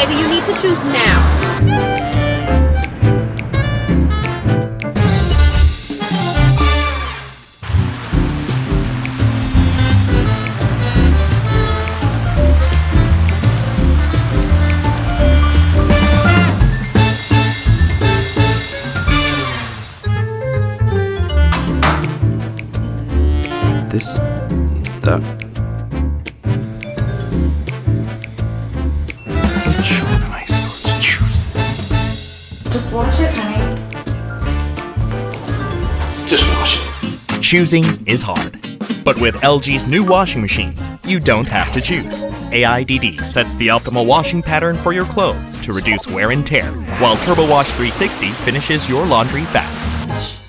Baby, you need to choose now. This, that. Which one am I supposed to choose? Just watch it, honey. Just wash it. Choosing is hard. But with LG's new washing machines, you don't have to choose. AIDD sets the optimal washing pattern for your clothes to reduce wear and tear, while Turbo Wash 360 finishes your laundry fast.